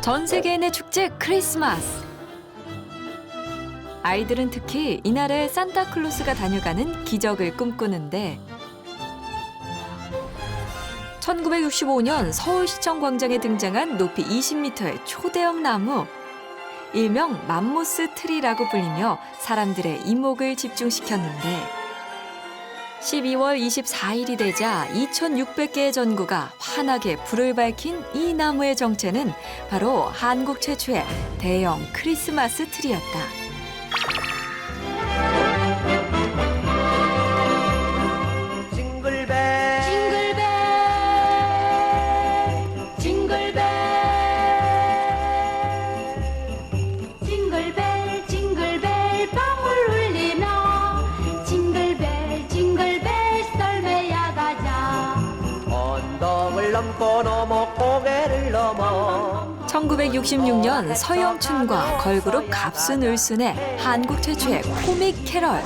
전 세계인의 축제 크리스마스. 아이들은 특히 이날에 산타클로스가 다녀가는 기적을 꿈꾸는데 1965년 서울시청 광장에 등장한 높이 20m의 초대형 나무. 일명 맘모스 트리라고 불리며 사람들의 이목을 집중시켰는데 12월 24일이 되자 2,600개의 전구가 환하게 불을 밝힌 이 나무의 정체는 바로 한국 최초의 대형 크리스마스 트리였다. 넘어 고개를 넘어 1966년 서영춘과 걸그룹 갑순을순의 한국 최초의 코믹 캐럴.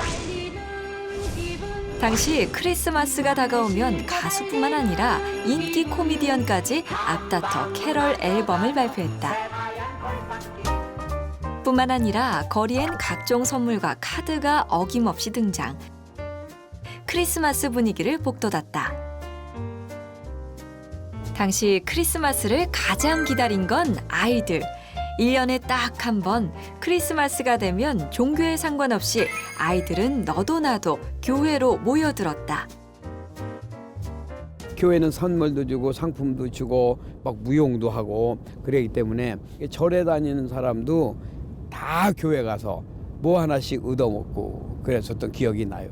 당시 크리스마스가 다가오면 가수뿐만 아니라 인기 코미디언까지 앞다퉈 캐럴 앨범을 발표했다. 뿐만 아니라 거리엔 각종 선물과 카드가 어김없이 등장. 크리스마스 분위기를 복돋았다. 당시 크리스마스를 가장 기다린 건 아이들. 1년에 딱 한 번 크리스마스가 되면 종교에 상관없이 아이들은 너도 나도 교회로 모여들었다. 교회는 선물도 주고 상품도 주고 막 무용도 하고 그러기 때문에 절에 다니는 사람도 다 교회 가서 뭐 하나씩 얻어먹고 그랬었던 기억이 나요.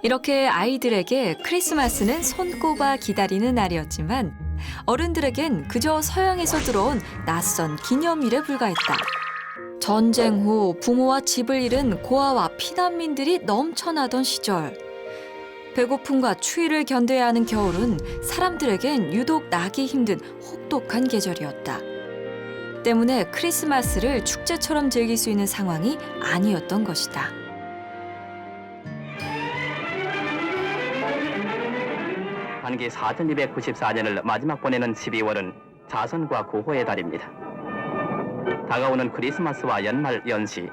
이렇게 아이들에게 크리스마스는 손꼽아 기다리는 날이었지만 어른들에겐 그저 서양에서 들어온 낯선 기념일에 불과했다. 전쟁 후 부모와 집을 잃은 고아와 피난민들이 넘쳐나던 시절. 배고픔과 추위를 견뎌야 하는 겨울은 사람들에겐 유독 나기 힘든 혹독한 계절이었다. 때문에 크리스마스를 축제처럼 즐길 수 있는 상황이 아니었던 것이다. 한기 4294년을 마지막 보내는 12월은 자선과 구호의 달입니다. 다가오는 크리스마스와 연말 연시,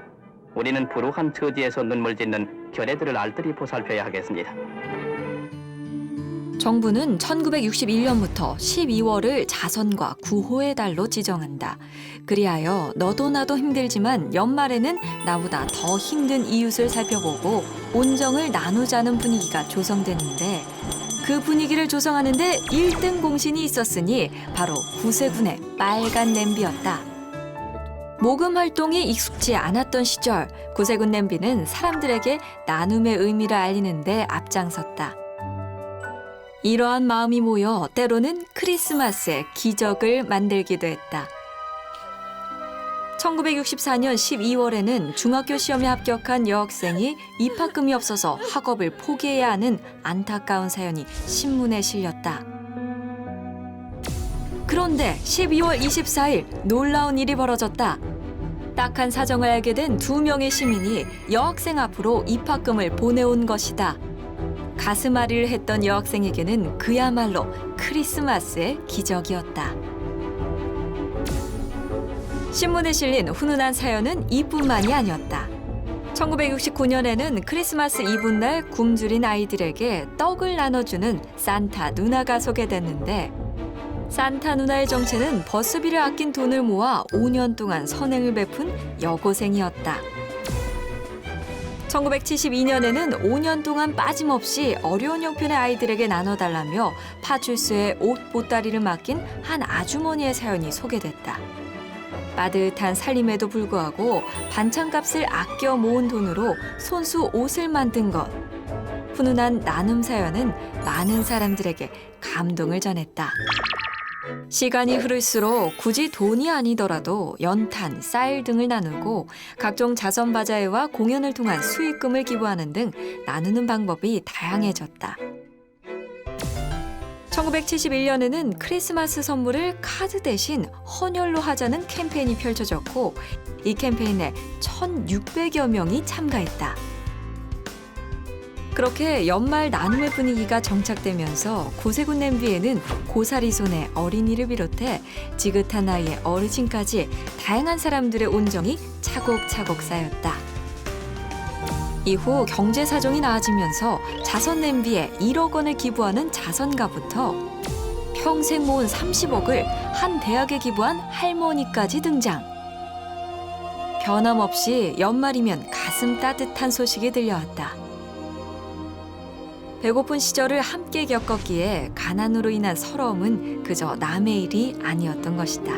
우리는 불우한 처지에서 눈물 짓는 결애들을 알뜰히 보살펴야 하겠습니다. 정부는 1961년부터 12월을 자선과 구호의 달로 지정한다. 그리하여 너도 나도 힘들지만 연말에는 나보다 더 힘든 이웃을 살펴보고 온정을 나누자는 분위기가 조성됐는데 그 분위기를 조성하는 데 1등 공신이 있었으니 바로 구세군의 빨간 냄비였다. 모금 활동이 익숙지 않았던 시절, 구세군 냄비는 사람들에게 나눔의 의미를 알리는 데 앞장섰다. 이러한 마음이 모여 때로는 크리스마스의 기적을 만들기도 했다. 1964년 12월에는 중학교 시험에 합격한 여학생이 입학금이 없어서 학업을 포기해야 하는 안타까운 사연이 신문에 실렸다. 그런데 12월 24일 놀라운 일이 벌어졌다. 딱한 사정을 알게 된 2명의 시민이 여학생 앞으로 입학금을 보내온 것이다. 가슴앓이를 했던 여학생에게는 그야말로 크리스마스의 기적이었다. 신문에 실린 훈훈한 사연은 이뿐만이 아니었다. 1969년에는 크리스마스 이브날 굶주린 아이들에게 떡을 나눠주는 산타 누나가 소개됐는데 산타 누나의 정체는 버스비를 아낀 돈을 모아 5년 동안 선행을 베푼 여고생이었다. 1972년에는 5년 동안 빠짐없이 어려운 형편의 아이들에게 나눠달라며 파출소에 옷 보따리를 맡긴 한 아주머니의 사연이 소개됐다. 빠듯한 살림에도 불구하고 반찬값을 아껴 모은 돈으로 손수 옷을 만든 것. 훈훈한 나눔 사연은 많은 사람들에게 감동을 전했다. 시간이 흐를수록 굳이 돈이 아니더라도 연탄, 쌀 등을 나누고 각종 자선 바자회와 공연을 통한 수익금을 기부하는 등 나누는 방법이 다양해졌다. 1971년에는 크리스마스 선물을 카드 대신 헌혈로 하자는 캠페인이 펼쳐졌고 이 캠페인에 1,600여 명이 참가했다. 그렇게 연말 나눔의 분위기가 정착되면서 고세군 냄비에는 고사리 손의 어린이를 비롯해 지긋한 나이의 어르신까지 다양한 사람들의 온정이 차곡차곡 쌓였다. 이후 경제 사정이 나아지면서 자선 냄비에 1억 원을 기부하는 자선가부터 평생 모은 30억을 한 대학에 기부한 할머니까지 등장. 변함없이 연말이면 가슴 따뜻한 소식이 들려왔다. 배고픈 시절을 함께 겪었기에 가난으로 인한 서러움은 그저 남의 일이 아니었던 것이다.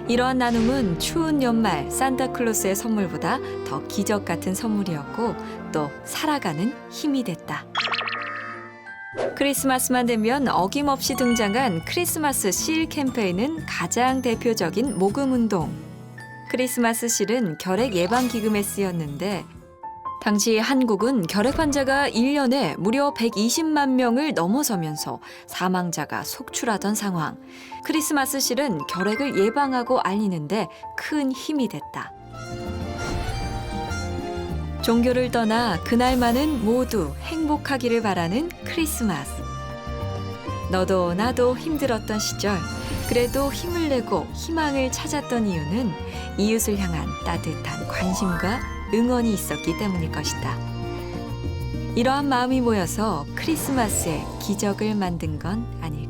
이러한 나눔은 추운 연말 산타클로스의 선물보다 더 기적 같은 선물이었고 또 살아가는 힘이 됐다. 크리스마스만 되면 어김없이 등장한 크리스마스 실 캠페인은 가장 대표적인 모금운동. 크리스마스 실은 결핵 예방 기금에 쓰였는데 당시 한국은 결핵 환자가 1년에 무려 120만 명을 넘어서면서 사망자가 속출하던 상황. 크리스마스 실은 결핵을 예방하고 알리는데 큰 힘이 됐다. 종교를 떠나 그날만은 모두 행복하기를 바라는 크리스마스. 너도 나도 힘들었던 시절, 그래도 힘을 내고 희망을 찾았던 이유는 이웃을 향한 따뜻한 관심과 응원이 있었기 때문일 것이다. 이러한 마음이 모여서 크리스마스의 기적을 만든 건 아닐까.